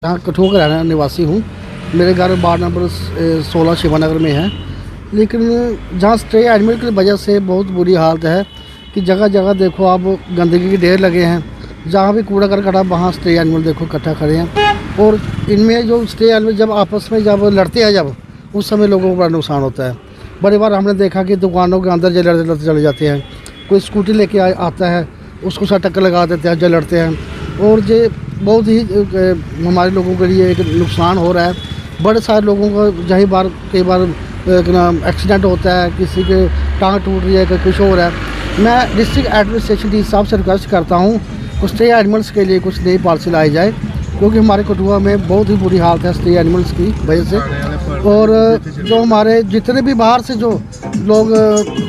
यहाँ कठुआ का रहने निवासी हूँ। मेरे घर वार्ड नंबर 16 शिवानगर में है। लेकिन जहाँ स्ट्रे एनिमल की वजह से बहुत बुरी हालत है कि जगह जगह देखो आप गंदगी के ढेर लगे हैं। जहाँ भी कूड़ा करकट आप वहाँ स्ट्रे एनिमल देखो इकट्ठा खड़े हैं। और इनमें जो स्ट्रे एनिमल जब आपस में जब लड़ते हैं जब उस समय लोगों को बड़ा नुकसान होता है। बड़ी बार हमने देखा कि दुकानों के अंदर जो लड़ते लड़ते चले जाते हैं। कोई स्कूटी लेके आता है उसको साथ टक्कर लगा देते हैं जो लड़ते हैं। और ये बहुत ही हमारे लोगों के लिए एक नुकसान हो रहा है। बड़े सारे लोगों को कई बार एक्सीडेंट होता है, किसी के टांग टूट रही है, कुछ हो रहा है। मैं डिस्ट्रिक्ट एडमिनिस्ट्रेशन डी साहब से रिक्वेस्ट करता हूँ कुछ स्ट्रे एनिमल्स के लिए कुछ नई पॉलिसी लाई जाए, क्योंकि हमारे कठुआ में बहुत ही बुरी हालत है स्ट्रे एनिमल्स की वजह से। और जो हमारे जितने भी बाहर से जो लोग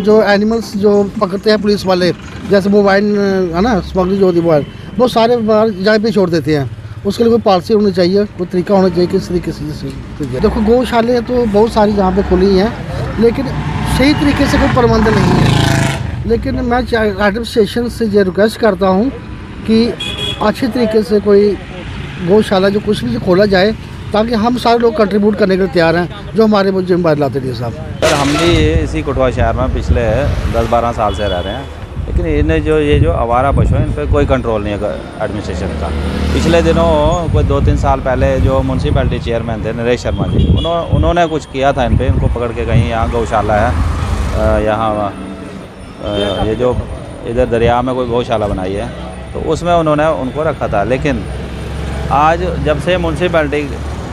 जो एनिमल्स जो पकड़ते हैं पुलिस वाले, जैसे मोबाइल है ना स्मगलिंग जो होती है मोबाइल, वो सारे बाहर जगह पे छोड़ देते हैं। उसके लिए कोई पॉलिसी होनी चाहिए, कोई तरीका होना चाहिए किस तरीके से। देखो गौशाले तो बहुत सारी जहाँ पे खुली हैं, लेकिन सही तरीके से कोई प्रबंध नहीं है। लेकिन मैं एडमिनिस्ट्रेशन से ये रिक्वेस्ट करता हूँ कि अच्छे तरीके से कोई गौशाला जो कुछ भी खोला जाए, ताकि हम सारे लोग कंट्रीब्यूट करने के लिए तैयार हैं, जो हमारे वो जिम्मेदारी लाते थे साहब। सर हम भी इसी कठुआ शहर में पिछले 10-12 साल से रह रहे हैं, लेकिन इन्हें जो आवारा पशु हैं इन पर कोई कंट्रोल नहीं है एडमिनिस्ट्रेशन का। पिछले दिनों कोई 2-3 साल पहले जो म्यूनसिपैलिटी चेयरमैन थे नरेश शर्मा जी, उन्होंने कुछ किया था इन पर। इनको पकड़ के कहीं यहाँ गौशाला है, यहाँ ये जो इधर दरिया में कोई गौशाला बनाई है, तो उसमें उन्होंने उनको रखा था। लेकिन आज जब से म्यूनसिपैलिटी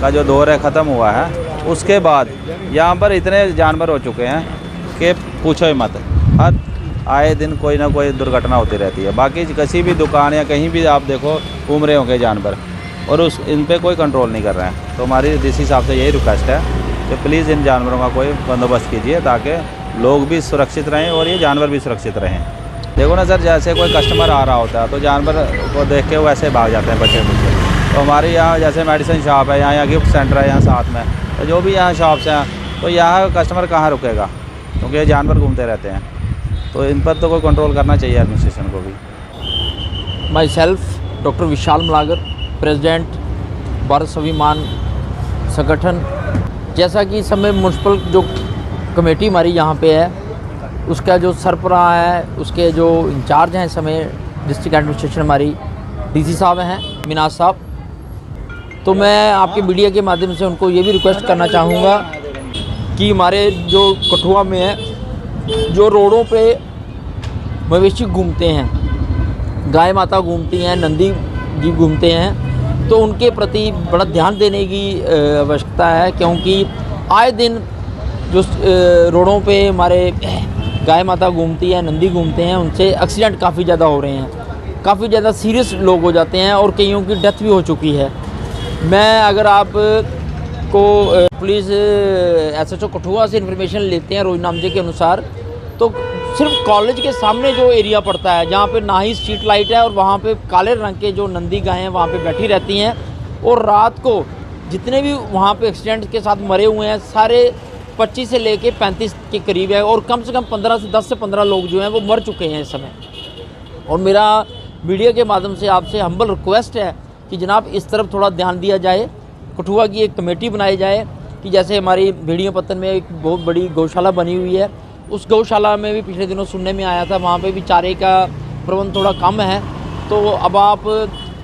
का जो दौर है ख़त्म हुआ है, उसके बाद यहाँ पर इतने जानवर हो चुके हैं कि पूछो ही मत। हर आए दिन कोई ना कोई दुर्घटना होती रहती है। बाकी किसी भी दुकान या कहीं भी आप देखो घूम रहे होंगे जानवर, और इन पे कोई कंट्रोल नहीं कर रहे हैं। तो हमारी डीसी साहब से यही रिक्वेस्ट है कि प्लीज़ इन जानवरों का कोई बंदोबस्त कीजिए, ताकि लोग भी सुरक्षित रहें और ये जानवर भी सुरक्षित रहें। देखो ना सर, जैसे कोई कस्टमर आ रहा होता है तो जानवर को देख के वो ऐसे भाग जाते हैं बच्चे मुझसे। तो हमारे यहाँ जैसे मेडिसिन शॉप है, यहाँ गिफ्ट सेंटर है यहाँ साथ में, तो जो भी यहाँ शॉप्स हैं, तो यहाँ कस्टमर कहाँ रुकेगा, क्योंकि ये जानवर घूमते रहते हैं। तो इन पर तो कोई कंट्रोल करना चाहिए एडमिनिस्ट्रेशन को भी। Myself doctor Vishal Malagar, president Bharat Swabhiman Sangathan. जैसा कि इस समय म्यूनसिपल जो कमेटी हमारी यहाँ पे है, उसका जो सरबराह है, उसके जो इंचार्ज हैं इस समय डिस्ट्रिक्ट एडमिनिस्ट्रेशन हमारी डीसी साहब हैं मीनाज साहब। तो मैं आपके मीडिया के माध्यम से उनको ये भी रिक्वेस्ट करना चाहूँगा कि हमारे जो कठुआ में है, जो रोडों पे मवेशी घूमते हैं, गाय माता घूमती हैं, नंदी जी घूमते हैं, तो उनके प्रति बड़ा ध्यान देने की आवश्यकता है। क्योंकि आए दिन जो रोडों पे हमारे गाय माता घूमती है, नंदी घूमते हैं, उनसे एक्सीडेंट काफ़ी ज़्यादा हो रहे हैं, काफ़ी ज़्यादा सीरियस लोग हो जाते हैं और कईयों की डेथ भी हो चुकी है। मैं अगर आप को पुलिस SHO कठुआ से इन्फॉर्मेशन लेते हैं रोजनामे के अनुसार, तो सिर्फ कॉलेज के सामने जो एरिया पड़ता है, जहाँ पे ना ही स्ट्रीट लाइट है, और वहाँ पे काले रंग के जो नंदी गायें वहाँ पे बैठी रहती हैं, और रात को जितने भी वहाँ पे एक्सीडेंट के साथ मरे हुए हैं सारे 25 से लेके 35 के करीब है, और कम से कम 10 से 15 लोग जो हैं वो मर चुके हैं इस समय। और मेरा मीडिया के माध्यम से आपसे हम्बल रिक्वेस्ट है कि जनाब इस तरफ थोड़ा ध्यान दिया जाए। कठुआ की एक कमेटी बनाई जाए कि जैसे हमारी भेड़िया पत्तन में एक बहुत बड़ी गौशाला बनी हुई है, उस गौशाला में भी पिछले दिनों सुनने में आया था, वहाँ पे भी चारे का प्रबंध थोड़ा कम है। तो अब आप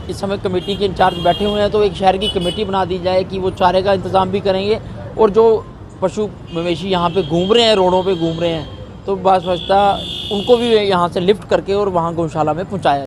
इस समय कमेटी के इंचार्ज बैठे हुए हैं, तो एक शहर की कमेटी बना दी जाए कि वो चारे का इंतज़ाम भी करेंगे, और जो पशु मवेशी यहाँ पे घूम रहे हैं, रोडों पे घूम रहे हैं, तो बस उनको भी यहाँ से लिफ्ट करके और वहाँ गौशाला में पहुँचाया।